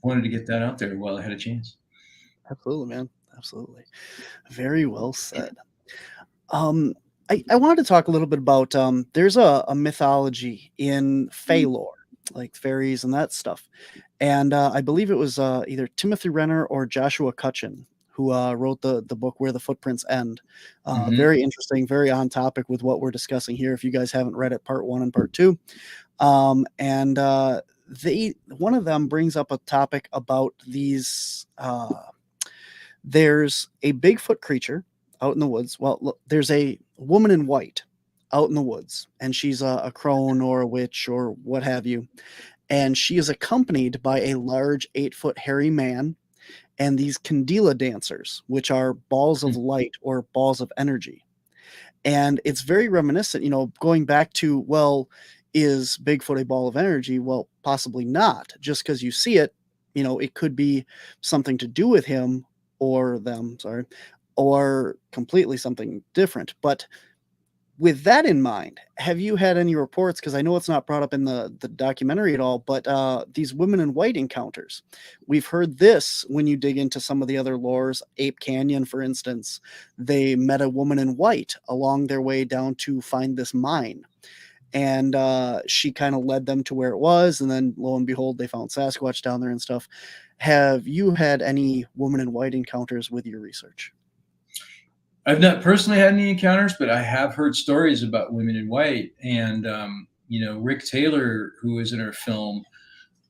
wanted to get that out there while I had a chance. Absolutely, man. Absolutely. Very well said. I wanted to talk a little bit about there's a mythology in Fae lore, like fairies and that stuff. And I believe it was either Timothy Renner or Joshua Cutchin who wrote the book Where the Footprints End. Very interesting, very on topic with what we're discussing here. If you guys haven't read it, part 1 and part 2. And one of them brings up a topic about these. There's a Bigfoot creature out in the woods. Well, look, there's a woman in white out in the woods, and she's a crone or a witch or what have you. And she is accompanied by a large 8-foot hairy man and these candela dancers, which are balls of light or balls of energy. And it's very reminiscent, going back to, well, is Bigfoot a ball of energy? Well, possibly not. Just because you see it, it could be something to do with him or them, or completely something different. But with that in mind, have you had any reports? Because I know it's not brought up in the documentary at all, but these women in white encounters. We've heard this when you dig into some of the other lores. Ape Canyon, for instance, they met a woman in white along their way down to find this mine. And she kind of led them to where it was. And then lo and behold, they found Sasquatch down there and stuff. Have you had any woman in white encounters with your research? I've not personally had any encounters, but I have heard stories about women in white. And, Rick Taylor, who was in our film,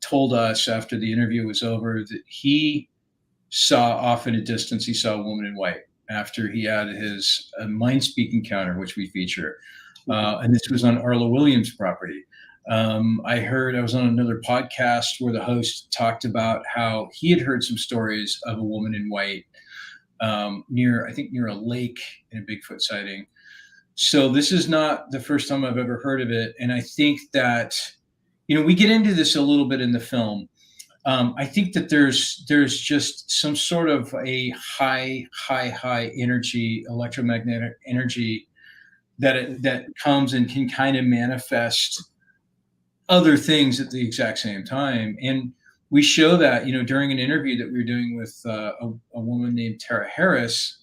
told us after the interview was over that he saw off in a distance, he saw a woman in white after he had his mind speak encounter, which we feature. And this was on Arlo Williams' property. I was on another podcast where the host talked about how he had heard some stories of a woman in white near a lake in a Bigfoot sighting. So this is not the first time I've ever heard of it. And I think that, we get into this a little bit in the film. I think that there's just some sort of a high energy, electromagnetic energy that comes and can kind of manifest other things at the exact same time. And we show that, during an interview that we were doing with a woman named Tara Harris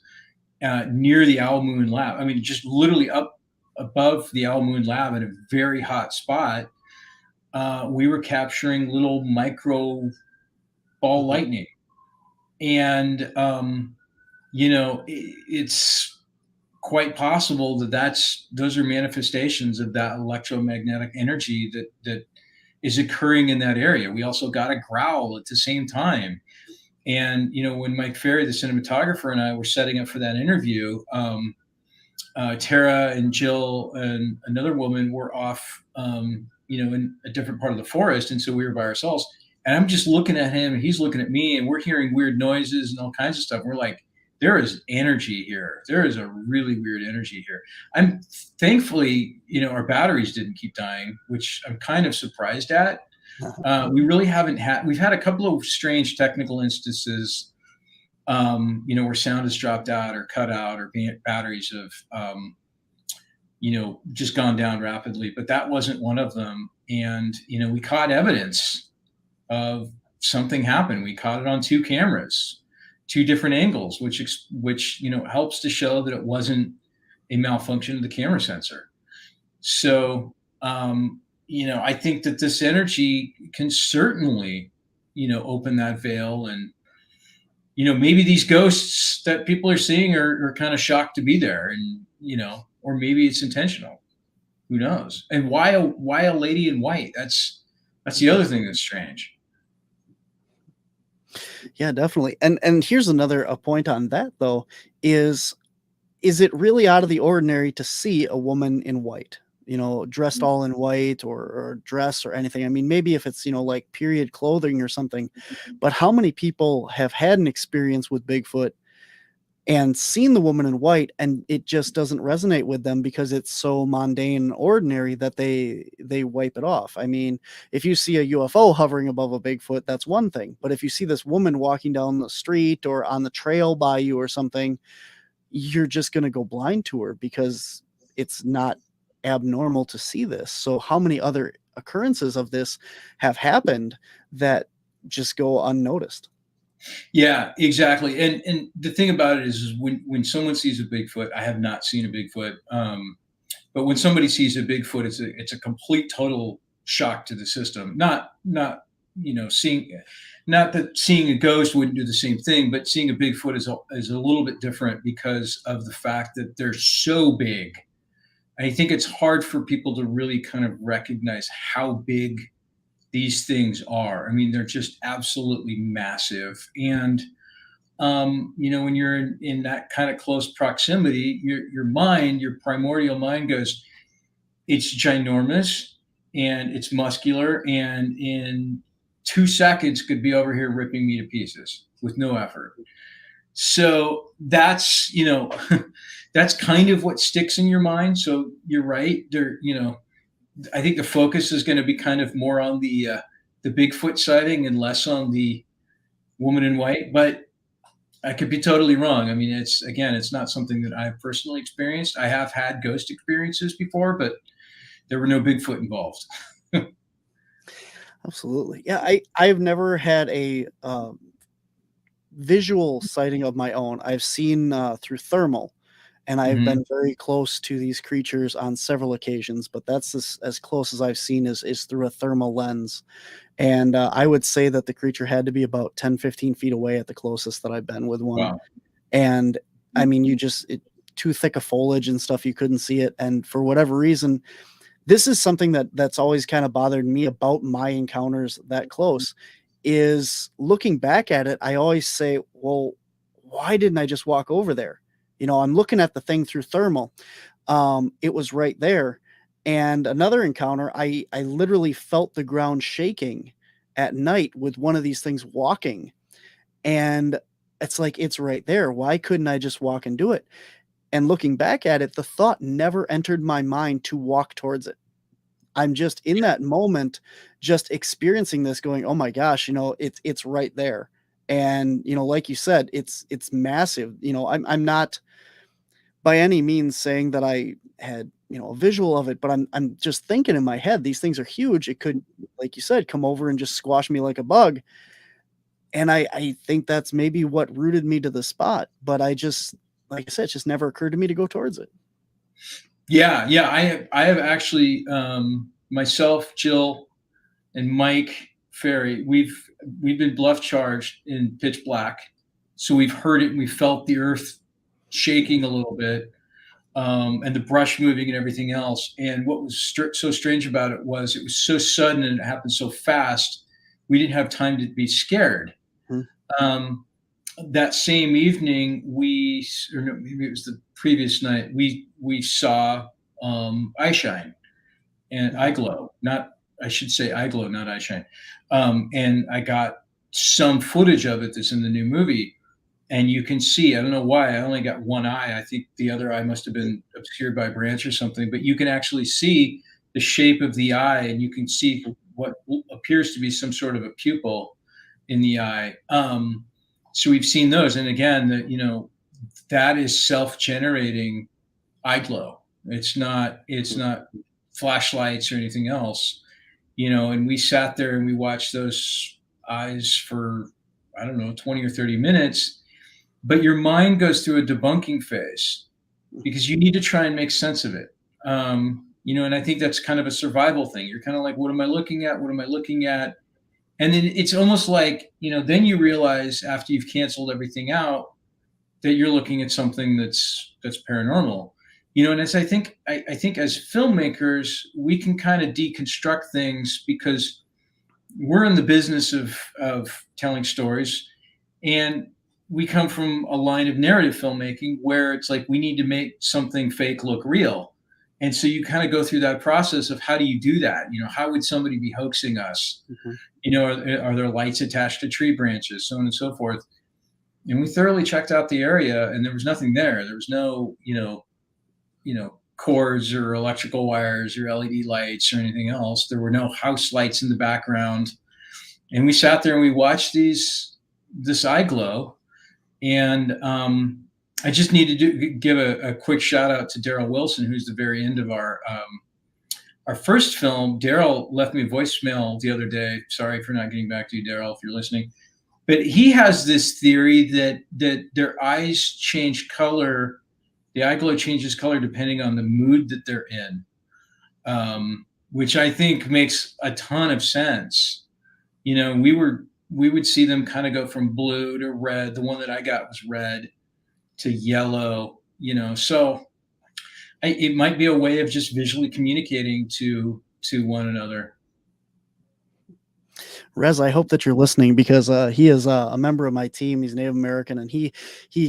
near the Owl Moon Lab. I mean, just literally up above the Owl Moon Lab in a very hot spot. We were capturing little micro ball lightning. And, it's quite possible those are manifestations of that electromagnetic energy that is occurring in that area. We also got a growl at the same time. And, when Mike Ferry, the cinematographer, and I were setting up for that interview, Tara and Jill and another woman were off, in a different part of the forest. And so we were by ourselves. And I'm just looking at him and he's looking at me and we're hearing weird noises and all kinds of stuff. We're like, there is energy here. There is a really weird energy here. I'm thankfully, our batteries didn't keep dying, which I'm kind of surprised at. We really we've had a couple of strange technical instances, where sound has dropped out or cut out or batteries have, just gone down rapidly, but that wasn't one of them. And, we caught evidence of something happened. We caught it on 2 cameras. 2 different angles, which helps to show that it wasn't a malfunction of the camera sensor. So, I think that this energy can certainly, open that veil, and maybe these ghosts that people are seeing are kind of shocked to be there, and or maybe it's intentional. Who knows? And why a lady in white? That's the other thing that's strange. Yeah, definitely. And here's another point on that though, is it really out of the ordinary to see a woman in white, dressed all in white or dress or anything? I mean, maybe if it's, like period clothing or something, but how many people have had an experience with Bigfoot and seen the woman in white and it just doesn't resonate with them because it's so mundane and ordinary that they wipe it off? I mean, if you see a UFO hovering above a Bigfoot, that's one thing. But if you see this woman walking down the street or on the trail by you or something, you're just going to go blind to her because it's not abnormal to see this. So how many other occurrences of this have happened that just go unnoticed? Yeah, exactly. And the thing about it is when someone sees a Bigfoot, I have not seen a Bigfoot, but when somebody sees a Bigfoot, it's a complete total shock to the system. Not seeing a ghost wouldn't do the same thing, but seeing a Bigfoot is a little bit different because of the fact that they're so big. I think it's hard for people to really kind of recognize how big these things are. I mean, they're just absolutely massive. And, when you're in that kind of close proximity, your primordial mind goes, it's ginormous and it's muscular. And in 2 seconds could be over here ripping me to pieces with no effort. So that's, that's kind of what sticks in your mind. So you're right there, I think the focus is going to be kind of more on the Bigfoot sighting and less on the woman in white. But I could be totally wrong. I mean, it's not something that I've personally experienced. I have had ghost experiences before, but there were no Bigfoot involved. Absolutely. Yeah, I've never had a visual sighting of my own. I've seen through thermal, and I've Mhm. been very close to these creatures on several occasions, but that's as close as I've seen is through a thermal lens. And I would say that the creature had to be about 10, 15 feet away at the closest that I've been with one. Wow. And I mean, too thick of foliage and stuff, you couldn't see it. And for whatever reason, this is something that's always kind of bothered me about my encounters that close, is looking back at it. I always say, well, why didn't I just walk over there? I'm looking at the thing through thermal. It was right there. And another encounter, I literally felt the ground shaking at night with one of these things walking. And it's like, it's right there. Why couldn't I just walk and do it? And looking back at it, the thought never entered my mind to walk towards it. I'm just in that moment, just experiencing this going, oh my gosh, it's right there. And, like you said, it's massive. I'm not by any means saying that I had, a visual of it, but I'm just thinking in my head, these things are huge. It could, like you said, come over and just squash me like a bug. And I think that's maybe what rooted me to the spot. But like I said, it just never occurred to me to go towards it. Yeah, yeah. I have actually, myself, Jill, and Mike Ferry. We've been bluff charged in pitch black, so we've heard it and we felt the earth shaking a little bit, and the brush moving and everything else. And what was so strange about it was so sudden and it happened so fast. We didn't have time to be scared. That same evening, or no, maybe it was the previous night, we saw eye shine and eye glow. I should say eye glow, not eye shine. And I got some footage of it that's in the new movie, and you can see. I don't know why. I only got one eye. I think the other eye must have been obscured by a branch or something. But you can actually see the shape of the eye, and you can see what appears to be some sort of a pupil in the eye. So we've seen those, and again, that is self-generating eye glow. It's not flashlights or anything else, and we sat there and we watched those eyes for, I don't know, 20 or 30 minutes, but your mind goes through a debunking phase because you need to try and make sense of it. And I think that's kind of a survival thing. You're kind of like, what am I looking at? What am I looking at? And then it's almost like, then you realize after you've canceled everything out that you're looking at something that's paranormal, and as I think as filmmakers, we can kind of deconstruct things because we're in the business of telling stories, and we come from a line of narrative filmmaking where it's like we need to make something fake look real. And so you kind of go through that process of how do you do that? How would somebody be hoaxing us? Mm-hmm. Are there lights attached to tree branches, so on and so forth? And we thoroughly checked out the area, and there was nothing there. There was no, cords or electrical wires or LED lights or anything else. There were no house lights in the background. And we sat there and we watched this eye glow. And I just need to give a quick shout out to Daryl Wilson, who's the very end of our first film. Daryl left me a voicemail the other day. Sorry for not getting back to you, Daryl, if you're listening. But he has this theory that their eyes change color. The eye glow changes color depending on the mood that they're in, which I think makes a ton of sense. We would see them kind of go from blue to red. The one that I got was red to yellow, so it might be a way of just visually communicating to one another. Rez, I hope that you're listening because he is a member of my team. He's Native American, and he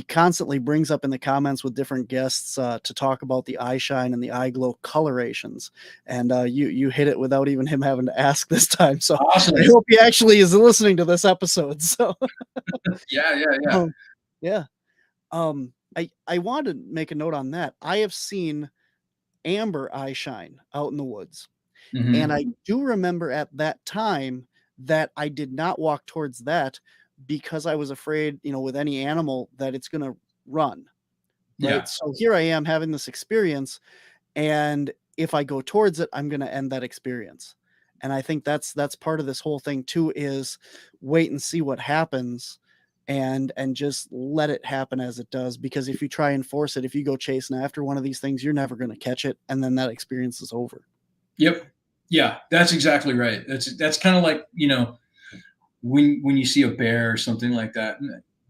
constantly brings up in the comments with different guests to talk about the eye shine and the eye glow colorations. And you hit it without even him having to ask this time. So awesome. I hope he actually is listening to this episode. So yeah. I want to make a note on that. I have seen amber eye shine out in the woods, and I do remember at that time that I did not walk towards that, because I was afraid, with any animal that it's going to run. Right. Yeah. So here I am having this experience, and if I go towards it, I'm going to end that experience. And I think that's part of this whole thing too, is wait and see what happens, and just let it happen as it does. Because if you try and force it, if you go chasing after one of these things, you're never going to catch it, and then that experience is over. Yep. Yeah, that's exactly right. That's kind of like, when you see a bear or something like that,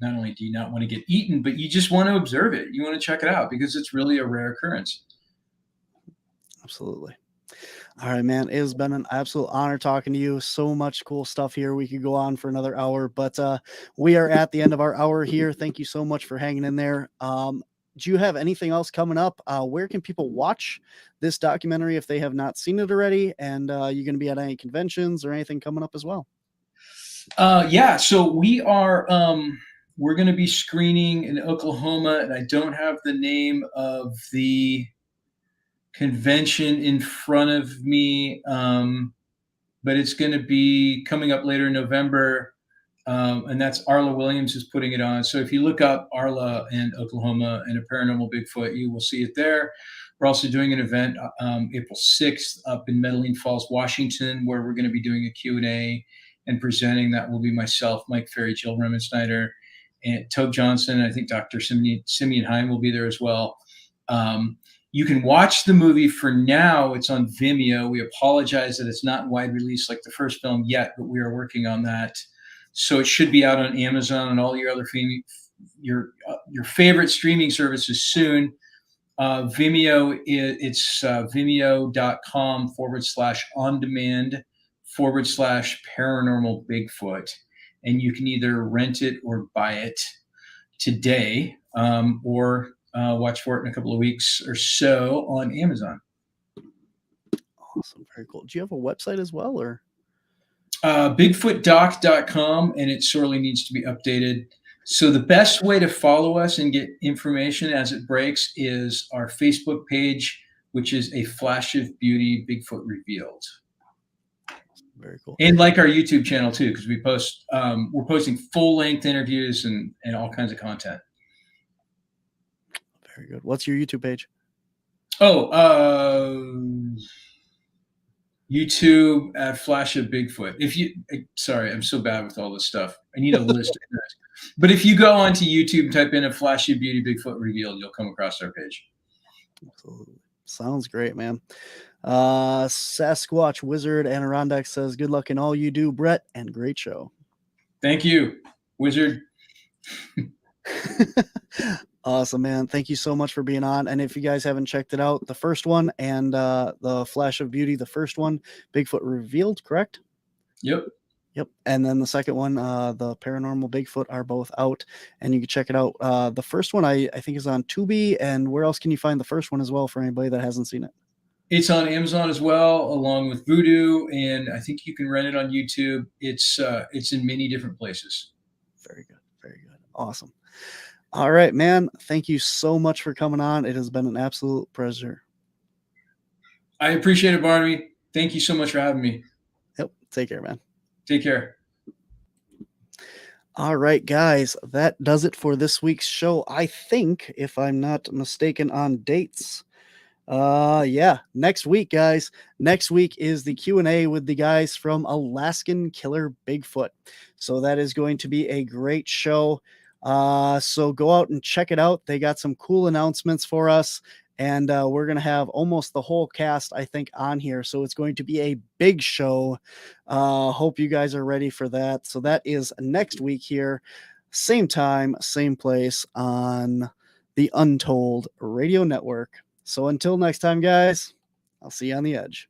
not only do you not want to get eaten, but you just want to observe it. You want to check it out because it's really a rare occurrence. Absolutely. All right, man. It has been an absolute honor talking to you. So much cool stuff here. We could go on for another hour, but we are at the end of our hour here. Thank you so much for hanging in there. Do you have anything else coming up? Where can people watch this documentary if they have not seen it already? And you going to be at any conventions or anything coming up as well? Yeah. So we are, we're going to be screening in Oklahoma, and I don't have the name of the convention in front of me, but it's going to be coming up later in November, and that's Arla Williams is putting it on. So if you look up Arla in Oklahoma and a Paranormal Bigfoot, you will see it there. We're also doing an event April 6th up in Medellin Falls, Washington, where we're going to be doing a Q&A and presenting. That will be myself, Mike Ferry, Jill Remensnyder, and Tobe Johnson. I think Dr. Simeon Hine will be there as well. You can watch the movie for now. It's on Vimeo. We apologize that it's not wide release like the first film yet, but we are working on that. So it should be out on Amazon and all your other your favorite streaming services soon. Vimeo, it's vimeo.com/on-demand/paranormal Bigfoot. And you can either rent it or buy it today, or watch for it in a couple of weeks or so on Amazon. Awesome. Very cool. Do you have a website as well, or? Bigfootdoc.com, and it sorely needs to be updated. So the best way to follow us and get information as it breaks is our Facebook page, which is A Flash of Beauty Bigfoot Revealed. Very cool. And like our YouTube channel too, because we're posting full-length interviews and all kinds of content. Very good. What's your YouTube page? YouTube at Flash of Bigfoot. Sorry, I'm so bad with all this stuff. I need a list of this. But if you go onto YouTube and type in A Flash of Beauty Bigfoot Revealed, you'll come across our page. Absolutely. Sounds great, man. Sasquatch Wizard Adirondack says, good luck in all you do, Brett, and great show. Thank you, Wizard. Awesome, man. Thank you so much for being on. And if you guys haven't checked it out, the first one and the Flash of Beauty, the first one, Bigfoot Revealed, correct? Yep. And then the second one, the Paranormal Bigfoot, are both out, and you can check it out. The first one I think is on Tubi, and where else can you find the first one as well for anybody that hasn't seen it? It's on Amazon as well, along with Vudu, and I think you can rent it on YouTube. It's in many different places. Very good. Very good. Awesome. All right, man. Thank you so much for coming on. It has been an absolute pleasure. I appreciate it, Barnaby. Thank you so much for having me. Yep. Take care, man. Take care. All right, guys. That does it for this week's show. I think, if I'm not mistaken on dates. Next week, guys. Next week is the Q&A with the guys from Alaskan Killer Bigfoot. So that is going to be a great show. So go out and check it out. They got some cool announcements for us, and we're going to have almost the whole cast, I think, on here. So it's going to be a big show. Hope you guys are ready for that. So that is next week here, same time, same place on the Untold Radio Network. So until next time, guys, I'll see you on the edge.